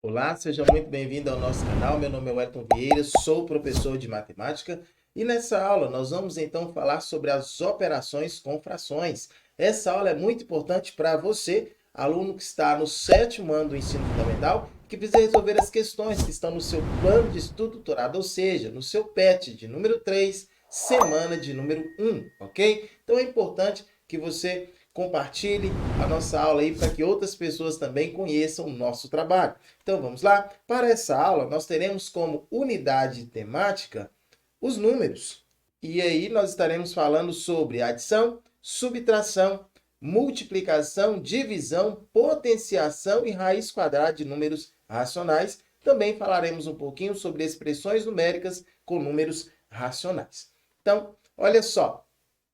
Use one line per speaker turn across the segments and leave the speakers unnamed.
Olá, seja muito bem-vindo ao nosso canal. Meu nome é Wellington Vieira, sou professor de matemática e nessa aula nós vamos então falar sobre as operações com frações. Essa aula é muito importante para você, aluno que está no sétimo ano do ensino fundamental, que precisa resolver as questões que estão no seu plano de estudo doutorado, ou seja, no seu PET de número 3, semana de número 1, ok? Então é importante que você compartilhe a nossa aula aí para que outras pessoas também conheçam o nosso trabalho. Então vamos lá? Para essa aula, nós teremos como unidade temática os números. E aí nós estaremos falando sobre adição, subtração, multiplicação, divisão, potenciação e raiz quadrada de números racionais. Também falaremos um pouquinho sobre expressões numéricas com números racionais. Então, olha só.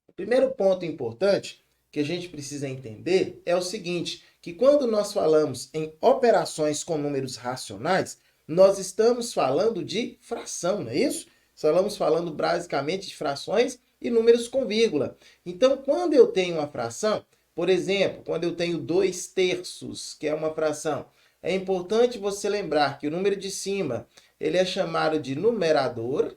O primeiro ponto importante que a gente precisa entender é o seguinte, que quando nós falamos em operações com números racionais, nós estamos falando de fração, não é isso? Estamos falando basicamente de frações e números com vírgula. Então, quando eu tenho uma fração, por exemplo, quando eu tenho 2/3, que é uma fração, é importante você lembrar que o número de cima ele é chamado de numerador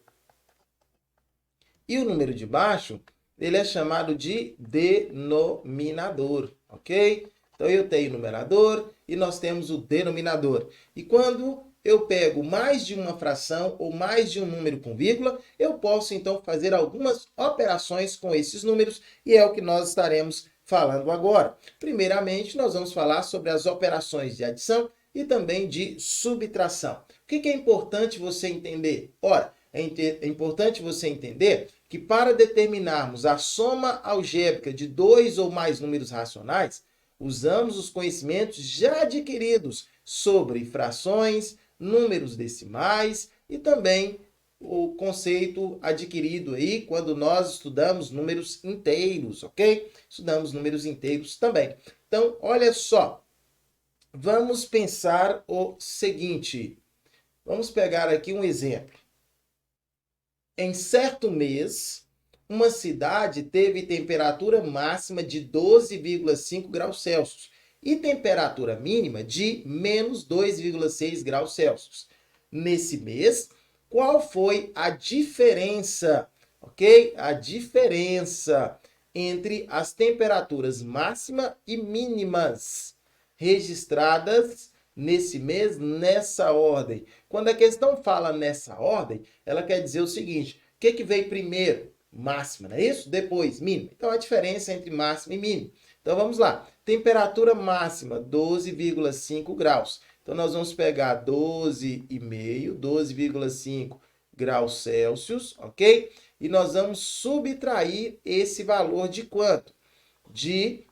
e o número de baixo ele é chamado de denominador, ok? Então, eu tenho o numerador e nós temos o denominador. E quando eu pego mais de uma fração ou mais de um número com vírgula, eu posso, então, fazer algumas operações com esses números e é o que nós estaremos falando agora. Primeiramente, nós vamos falar sobre as operações de adição e também de subtração. O que é importante você entender? Ora, é importante você entender que para determinarmos a soma algébrica de dois ou mais números racionais, usamos os conhecimentos já adquiridos sobre frações, números decimais e também o conceito adquirido aí quando nós estudamos números inteiros, ok? Estudamos números inteiros também. Então, olha só, vamos pensar o seguinte. Vamos pegar aqui um exemplo. Em certo mês, uma cidade teve temperatura máxima de 12,5 graus Celsius e temperatura mínima de menos 2,6 graus Celsius. Nesse mês, qual foi a diferença, ok? A diferença entre as temperaturas máxima e mínimas registradas nesse mês, nessa ordem. Quando a questão fala nessa ordem, ela quer dizer o seguinte, o que veio primeiro? Máxima, não é isso? Depois, mínima. Então, a diferença entre máxima e mínima. Então, vamos lá. Temperatura máxima, 12,5 graus. Então, nós vamos pegar 12,5, 12,5 graus Celsius, ok? E nós vamos subtrair esse valor de quanto? De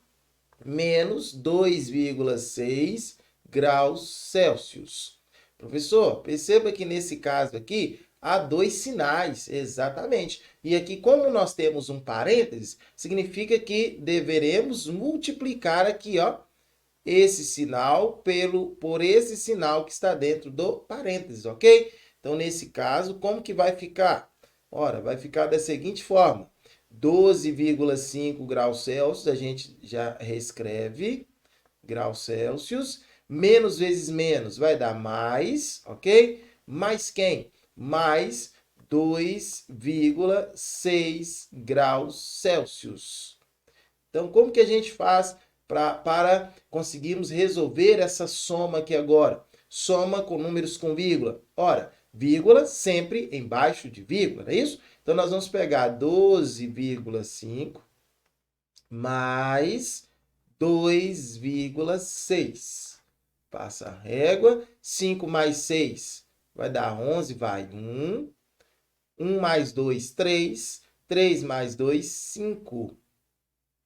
menos 2,6 graus Celsius. Professor, perceba que nesse caso aqui há dois sinais, exatamente. E aqui, como nós temos um parênteses, significa que deveremos multiplicar aqui, ó, esse sinal por esse sinal que está dentro do parênteses, ok? Então, nesse caso, como que vai ficar? Ora, vai ficar da seguinte forma. 12,5 graus Celsius, a gente já reescreve, graus Celsius, menos vezes menos vai dar mais, ok? Mais quem? Mais 2,6 graus Celsius. Então, como que a gente faz para conseguirmos resolver essa soma aqui agora? Soma com números com vírgula. Ora, vírgula sempre embaixo de vírgula, não é isso? Então, nós vamos pegar 12,5 mais 2,6. Passa a régua. 5 mais 6 vai dar 11, vai 1. 1 mais 2, 3. 3 mais 2, 5.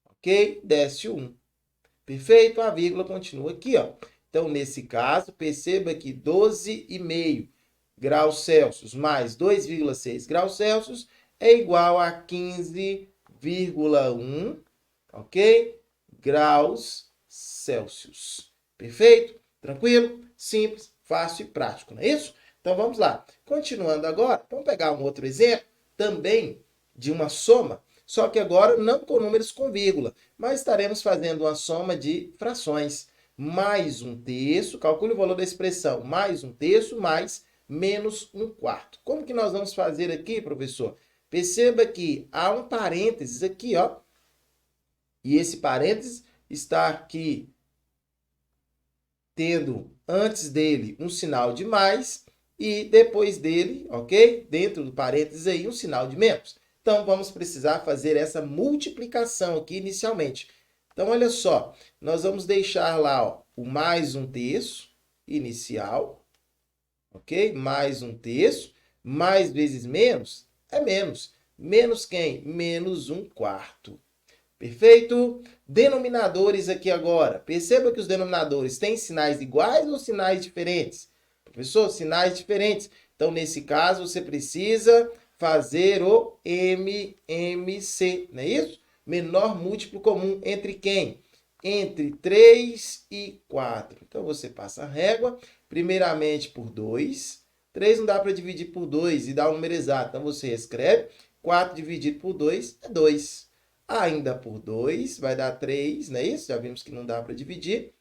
Ok? Desce 1. Perfeito? A vírgula continua aqui, ó. Então, nesse caso, perceba que 12,5 graus Celsius mais 2,6 graus Celsius é igual a 15,1, ok? Graus Celsius. Perfeito? Tranquilo? Simples, fácil e prático, não é isso? Então, vamos lá. Continuando agora, vamos pegar um outro exemplo, também de uma soma, só que agora não com números com vírgula, mas estaremos fazendo uma soma de frações. mais 1/3, calcule o valor da expressão, mais 1/3 mais menos 1/4. Como que nós vamos fazer aqui, professor? Perceba que há um parênteses aqui, ó, e esse parênteses está aqui tendo antes dele um sinal de mais e depois dele, ok? Dentro do parênteses aí, um sinal de menos. Então, vamos precisar fazer essa multiplicação aqui inicialmente. Então, olha só, nós vamos deixar lá, ó, o mais 1/3 inicial, ok? Mais 1/3, mais vezes menos é menos. Menos quem? Menos 1/4. Perfeito? Denominadores aqui agora. Perceba que os denominadores têm sinais iguais ou sinais diferentes? Professor, sinais diferentes. Então, nesse caso, você precisa fazer o MMC, não é isso? Menor múltiplo comum entre quem? Entre 3 e 4. Então, você passa a régua, primeiramente por 2. 3 não dá para dividir por 2 e dar um número exato. Então, você escreve 4 dividido por 2 é 2. Ainda por 2 vai dar 3, não é isso? Já vimos que não dá para dividir.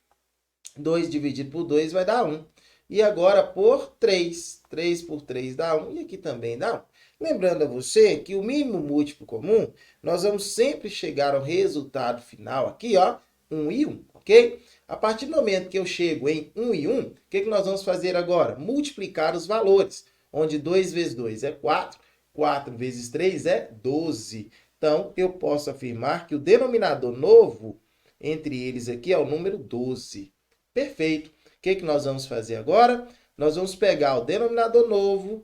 2 dividido por 2 vai dar 1. E agora por 3. 3 por 3 dá 1 e aqui também dá 1. Lembrando a você que o mínimo múltiplo comum, nós vamos sempre chegar ao resultado final aqui, ó, 1 e 1, ok? A partir do momento que eu chego em 1 e 1, o que nós vamos fazer agora? Multiplicar os valores, onde 2 vezes 2 é 4, 4 vezes 3 é 12. Então, eu posso afirmar que o denominador novo entre eles aqui é o número 12. Perfeito. O que nós vamos fazer agora? Nós vamos pegar o denominador novo,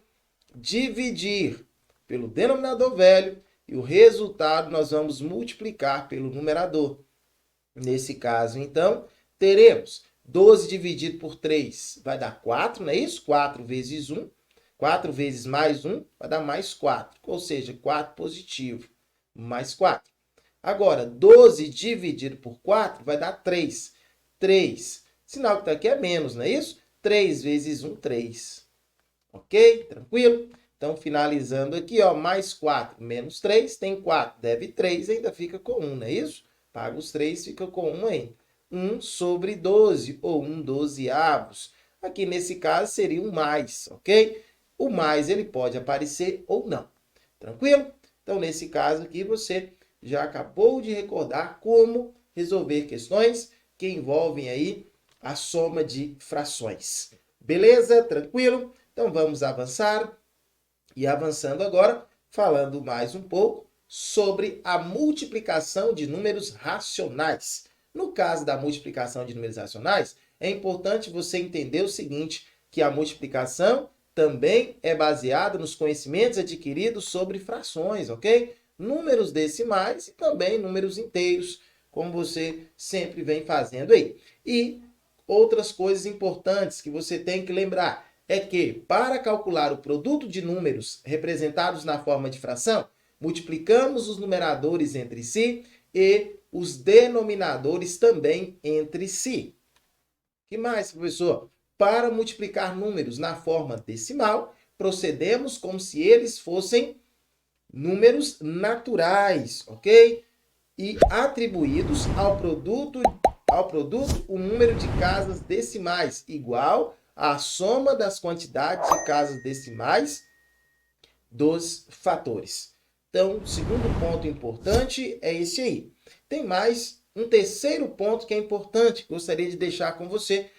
dividir pelo denominador velho e o resultado nós vamos multiplicar pelo numerador. Nesse caso, então, teremos 12 dividido por 3 vai dar 4, não é isso? 4 vezes 1. 4 vezes mais 1 vai dar mais 4, ou seja, 4 positivo. Mais 4. Agora, 12 dividido por 4 vai dar 3. 3. Sinal que está aqui é menos, não é isso? 3 vezes 1, 3. Ok? Tranquilo? Então, finalizando aqui, ó, mais 4 menos 3, tem 4, deve 3, ainda fica com 1, não é isso? Paga os 3, fica com 1 ainda. 1 sobre 12, ou 1 dozeavos. Aqui, nesse caso, seria um mais, ok? O mais, ele pode aparecer ou não. Tranquilo? Então, nesse caso aqui, você já acabou de recordar como resolver questões que envolvem aí a soma de frações. Beleza? Tranquilo? Então, vamos avançar. E avançando agora, falando mais um pouco sobre a multiplicação de números racionais. No caso da multiplicação de números racionais, é importante você entender o seguinte, que a multiplicação também é baseada nos conhecimentos adquiridos sobre frações, ok? Números decimais e também números inteiros, como você sempre vem fazendo aí. E outras coisas importantes que você tem que lembrar é que, para calcular o produto de números representados na forma de fração, multiplicamos os numeradores entre si e os denominadores também entre si. O que mais, professor? Para multiplicar números na forma decimal, procedemos como se eles fossem números naturais, ok? E atribuídos ao produto o número de casas decimais igual à soma das quantidades de casas decimais dos fatores. Então, o segundo ponto importante é esse aí. Tem mais um terceiro ponto que é importante, que gostaria de deixar com você,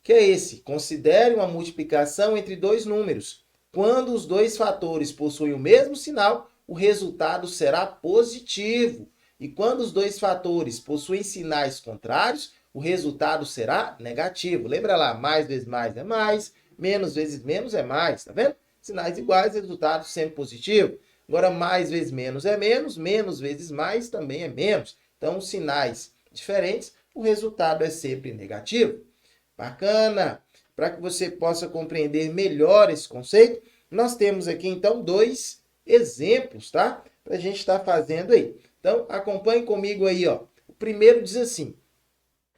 que é esse. Considere uma multiplicação entre dois números. Quando os dois fatores possuem o mesmo sinal, o resultado será positivo. E quando os dois fatores possuem sinais contrários, o resultado será negativo. Lembra lá, mais vezes mais é mais, menos vezes menos é mais, tá vendo? Sinais iguais, resultado sempre positivo. Agora, mais vezes menos é menos, menos vezes mais também é menos. Então, sinais diferentes, o resultado é sempre negativo. Bacana! Para que você possa compreender melhor esse conceito, nós temos aqui, então, dois exemplos, tá? Para a gente estar fazendo aí. Então, acompanhe comigo aí, ó. O primeiro diz assim,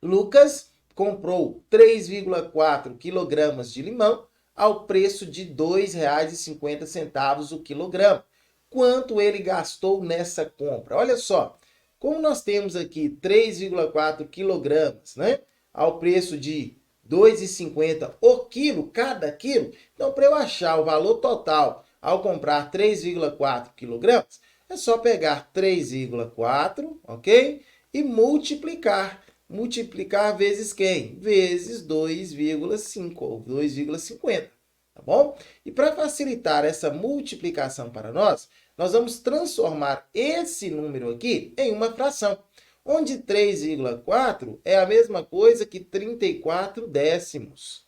Lucas comprou 3,4 quilogramas de limão ao preço de R$ 2,50 o quilograma. Quanto ele gastou nessa compra? Olha só, como nós temos aqui 3,4 quilogramas, né? ao preço de R$ 2,50 o quilo, cada quilo. Então, para eu achar o valor total ao comprar 3,4 quilogramas, é só pegar 3,4, ok? E multiplicar. Multiplicar vezes quem? Vezes 2,5 ou 2,50, tá bom? E para facilitar essa multiplicação para nós vamos transformar esse número aqui em uma fração, onde 3,4 é a mesma coisa que 34 décimos.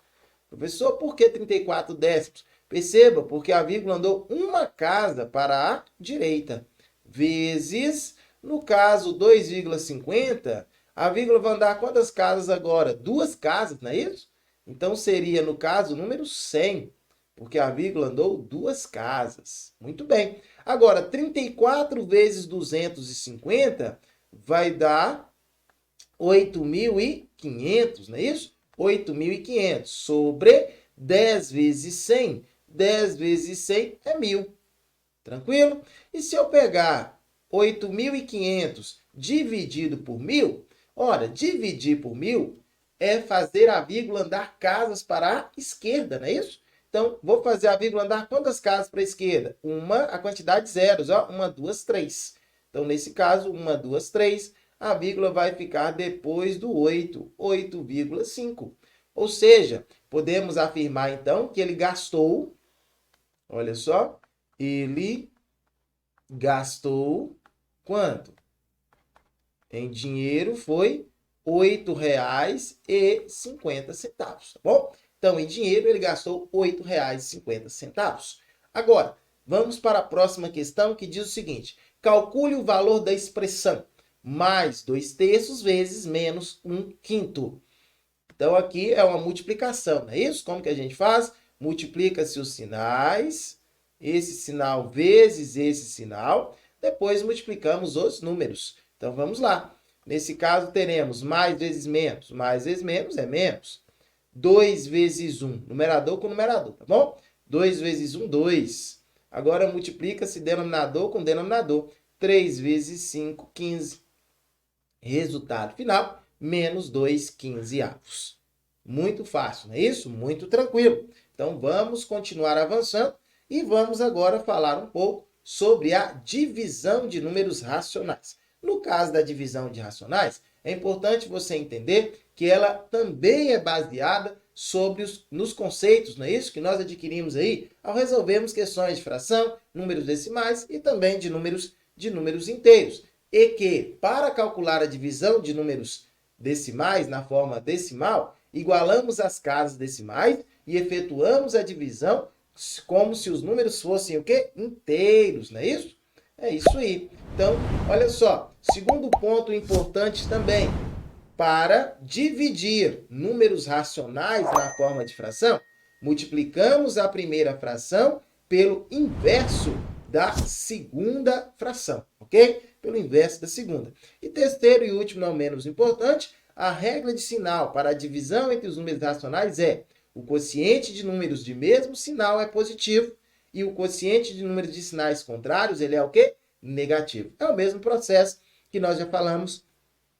Professor, por que 34 décimos? Perceba, porque a vírgula andou uma casa para a direita, vezes, no caso, 2,50, a vírgula vai andar quantas casas agora? Duas casas, não é isso? Então, seria, no caso, o número 100, porque a vírgula andou duas casas. Muito bem. Agora, 34 vezes 250 vai dar 8.500, não é isso? 8.500 sobre 10 vezes 100. 10 vezes 100 é 1.000. Tranquilo? E se eu pegar 8.500 dividido por 1.000, ora, dividir por 1.000 é fazer a vírgula andar casas para a esquerda, não é isso? Então, vou fazer a vírgula andar quantas casas para a esquerda? A quantidade de zeros, ó, 1, 2, 3. Então, nesse caso, 1, 2, 3, a vírgula vai ficar depois do 8, 8,5. Ou seja, podemos afirmar, então, que ele gastou, olha só, ele gastou quanto? Em dinheiro foi R$ 8,50, tá bom? Então, em dinheiro, ele gastou R$ 8,50. Agora, vamos para a próxima questão que diz o seguinte. Calcule o valor da expressão mais 2/3 vezes menos 1/5. Então, aqui é uma multiplicação, não é isso? Como que a gente faz? Multiplica-se os sinais, esse sinal vezes esse sinal, depois multiplicamos os números. Então, vamos lá. Nesse caso, teremos mais vezes menos é menos. 2 vezes 1, numerador com numerador, tá bom? 2 vezes 1, 2. Agora multiplica-se denominador com denominador. 3 vezes 5, 15. Resultado final, menos 2/15. Muito fácil, não é isso? Muito tranquilo. Então, vamos continuar avançando e vamos agora falar um pouco sobre a divisão de números racionais. No caso da divisão de racionais, é importante você entender que ela também é baseada nos conceitos, não é isso? Que nós adquirimos aí ao resolvermos questões de fração, números decimais e também de números inteiros. E que, para calcular a divisão de números decimais na forma decimal, igualamos as casas decimais e efetuamos a divisão como se os números fossem o quê? Inteiros, não é isso? É isso aí. Então, olha só, segundo ponto importante também, para dividir números racionais na forma de fração, multiplicamos a primeira fração pelo inverso da segunda fração, ok? Pelo inverso da segunda. E terceiro e último, não menos importante, a regra de sinal para a divisão entre os números racionais é o quociente de números de mesmo sinal é positivo e o quociente de números de sinais contrários, ele é o quê? Negativo. É o mesmo processo que nós já falamos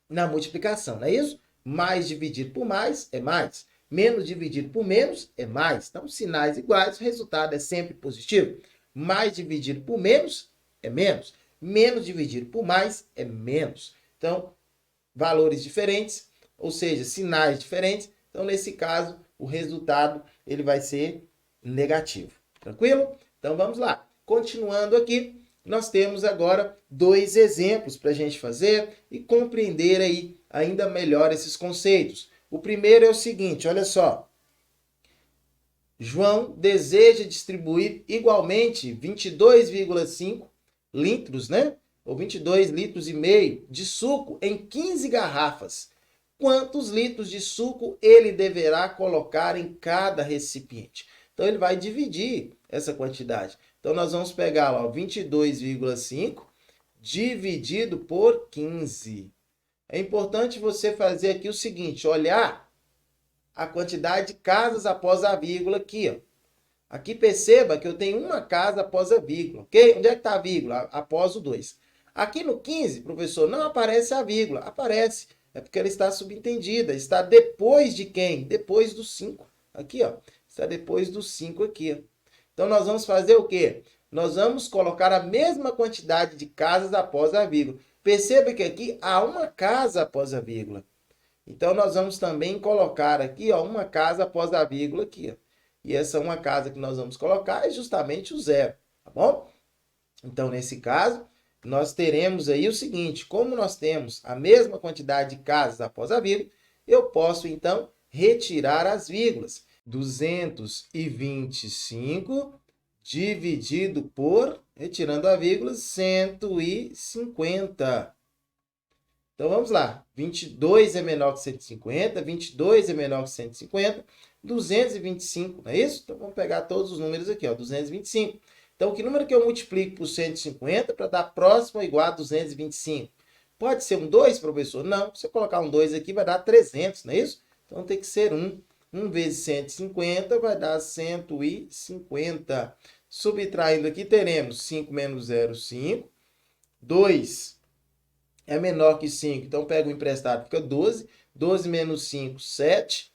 na multiplicação, não é isso? Mais dividido por mais é mais. Menos dividido por menos é mais. Então, sinais iguais, o resultado é sempre positivo. Mais dividido por menos é menos. Menos dividido por mais é menos. Então, valores diferentes, ou seja, sinais diferentes. Então, nesse caso, o resultado ele vai ser negativo. Tranquilo? Então, vamos lá. Continuando aqui, nós temos agora 2 exemplos para a gente fazer e compreender aí ainda melhor esses conceitos. O primeiro é o seguinte, olha só. João deseja distribuir igualmente 22,5 litros, né? Ou 22 litros e meio de suco em 15 garrafas. Quantos litros de suco ele deverá colocar em cada recipiente? Então, ele vai dividir essa quantidade. Então, nós vamos pegar lá, 22,5 dividido por 15. É importante você fazer aqui o seguinte, olhar a quantidade de casas após a vírgula aqui, ó. Aqui perceba que eu tenho uma casa após a vírgula, ok? Onde é que está a vírgula? Após o 2. Aqui no 15, professor, não aparece a vírgula. Aparece, É porque ela está subentendida. Está depois de quem? Depois do 5. Aqui, ó. Está depois do 5 aqui. Ó. Então, nós vamos fazer o quê? Nós vamos colocar a mesma quantidade de casas após a vírgula. Perceba que aqui há uma casa após a vírgula. Então, nós vamos também colocar aqui, ó, uma casa após a vírgula aqui, ó. E essa uma casa que nós vamos colocar é justamente o 0, tá bom? Então, nesse caso, nós teremos aí o seguinte, como nós temos a mesma quantidade de casas após a vírgula, eu posso, então, retirar as vírgulas. 225 dividido por, retirando a vírgula, 150. Então, vamos lá. 22 é menor que 150, 22 é menor que 150, 225, não é isso? Então, vamos pegar todos os números aqui, ó, 225. Então, que número que eu multiplico por 150 para dar próximo ou igual a 225? Pode ser um 2, professor? Não. Se eu colocar um 2 aqui, vai dar 300, não é isso? Então, tem que ser 1. 1 vezes 150 vai dar 150. Subtraindo aqui, teremos 5 menos 0, 5. 2 é menor que 5, então pega o emprestado, fica 12. 12 menos 5, 7.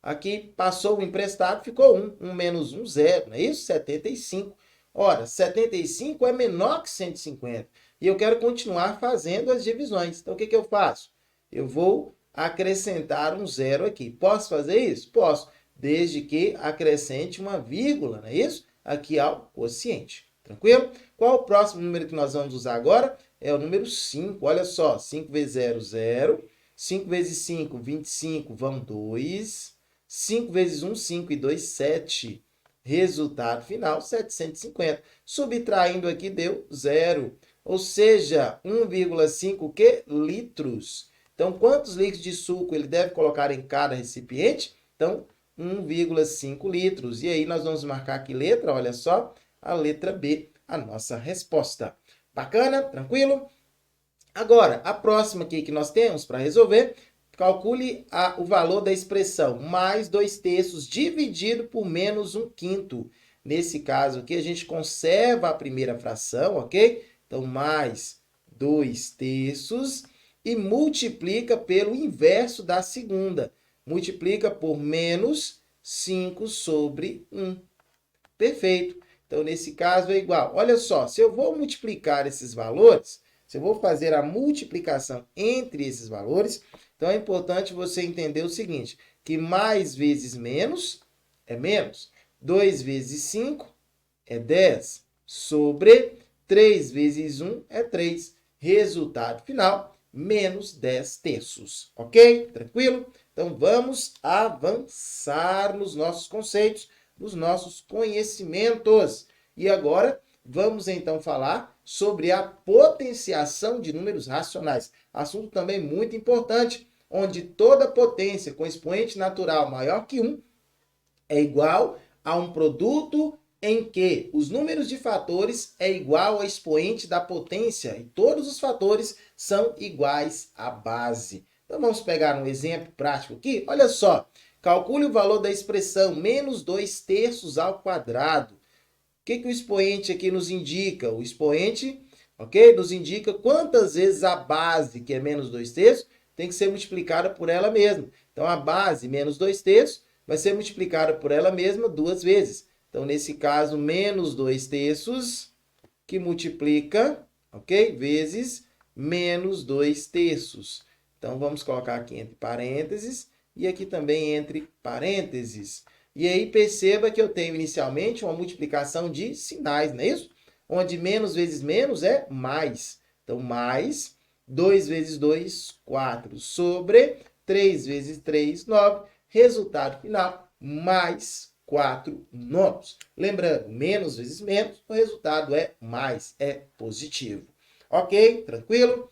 Aqui passou o emprestado, ficou 1. 1 menos 1, 0, não é isso? 75. Ora, 75 é menor que 150. E eu quero continuar fazendo as divisões. Então, o que eu faço? Eu vou acrescentar um 0 aqui. Posso fazer isso? Posso, desde que acrescente uma vírgula, não é isso? Aqui ao quociente. Tranquilo? Qual o próximo número que nós vamos usar agora? É o número 5. Olha só, 5 vezes 0, 0. 5 vezes 5, 25, vão 2. 5 vezes 1, 5 e 2, 7. Resultado final, 750. Subtraindo aqui deu 0. Ou seja, 1,5 que? Litros. Então, quantos litros de suco ele deve colocar em cada recipiente? Então, 1,5 litros. E aí, nós vamos marcar que letra? Olha só, a letra B, a nossa resposta. Bacana? Tranquilo? Agora, a próxima aqui que nós temos para resolver, calcule o valor da expressão mais 2/3 dividido por menos 1/5. Nesse caso aqui, a gente conserva a primeira fração, ok? Então, mais 2/3 e multiplica pelo inverso da segunda. Multiplica por menos 5 sobre 1. Perfeito. Então, nesse caso é igual. Olha só, se eu vou multiplicar esses valores, se eu vou fazer a multiplicação entre esses valores, então é importante você entender o seguinte, que mais vezes menos é menos. 2 vezes 5 é 10, sobre 3 vezes 1 é 3. Resultado final, menos 10/3. Ok? Tranquilo? Então, vamos avançar nos nossos conceitos, nos nossos conhecimentos. E agora, vamos então falar sobre a potenciação de números racionais. Assunto também muito importante, onde toda potência com expoente natural maior que 1 é igual a um produto em que os números de fatores é igual ao expoente da potência e todos os fatores são iguais à base. Então, vamos pegar um exemplo prático aqui. Olha só, calcule o valor da expressão menos 2/3 ao quadrado. O que o expoente aqui nos indica? O expoente, ok, nos indica quantas vezes a base, que é menos 2/3, tem que ser multiplicada por ela mesma. Então, a base, menos 2/3, vai ser multiplicada por ela mesma 2 vezes. Então, nesse caso, menos 2/3, que multiplica, ok, vezes menos 2/3. Então, vamos colocar aqui entre parênteses e aqui também entre parênteses. E aí, perceba que eu tenho inicialmente uma multiplicação de sinais, não é isso? Onde menos vezes menos é mais. Então, mais 2 vezes 2, 4, sobre 3 vezes 3, 9. Resultado final, mais 4 nonos. Lembrando, menos vezes menos, o resultado é mais, é positivo. Ok? Tranquilo?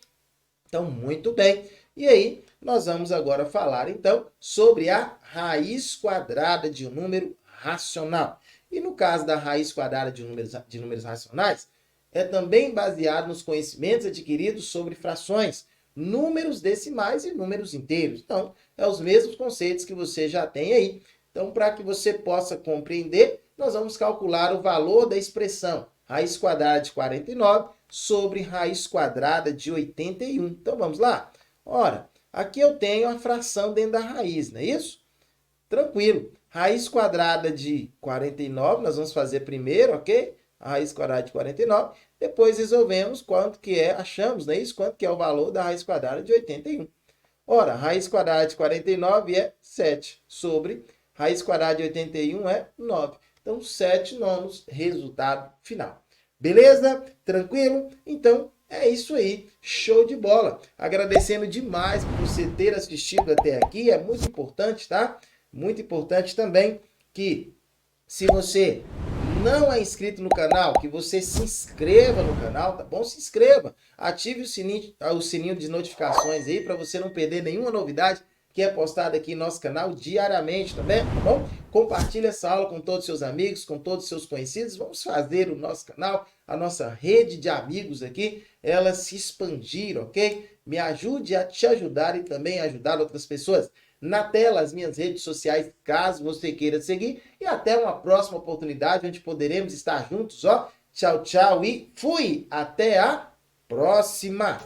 Então, muito bem. E aí, nós vamos agora falar, então, sobre a raiz quadrada de um número racional. E no caso da raiz quadrada de números racionais, é também baseado nos conhecimentos adquiridos sobre frações, números decimais e números inteiros. Então, é os mesmos conceitos que você já tem aí. Então, para que você possa compreender, nós vamos calcular o valor da expressão raiz quadrada de 49 sobre raiz quadrada de 81. Então, vamos lá? Ora, Aqui eu tenho a fração dentro da raiz, não é isso? Tranquilo. Raiz quadrada de 49, nós vamos fazer primeiro, ok? A raiz quadrada de 49. Depois resolvemos quanto que é, achamos, não é isso? Quanto que é o valor da raiz quadrada de 81. Ora, raiz quadrada de 49 é 7, sobre raiz quadrada de 81 é 9. Então, 7 nonos, resultado final. Beleza? Tranquilo? Então, é isso aí. Show de bola. Agradecendo demais por você ter assistido até aqui. É muito importante, tá? Muito importante também que, se você não é inscrito no canal, que você se inscreva no canal, tá bom? Se inscreva, ative o sininho de notificações aí para você não perder nenhuma novidade que é postada aqui no nosso canal diariamente, tá bom? Compartilhe essa aula com todos os seus amigos, com todos os seus conhecidos. Vamos fazer o nosso canal, a nossa rede de amigos aqui, ela se expandir, ok? Me ajude a te ajudar e também ajudar outras pessoas. Na tela, as minhas redes sociais, caso você queira seguir. E até uma próxima oportunidade, onde poderemos estar juntos, ó. Tchau, tchau e fui! Até a próxima!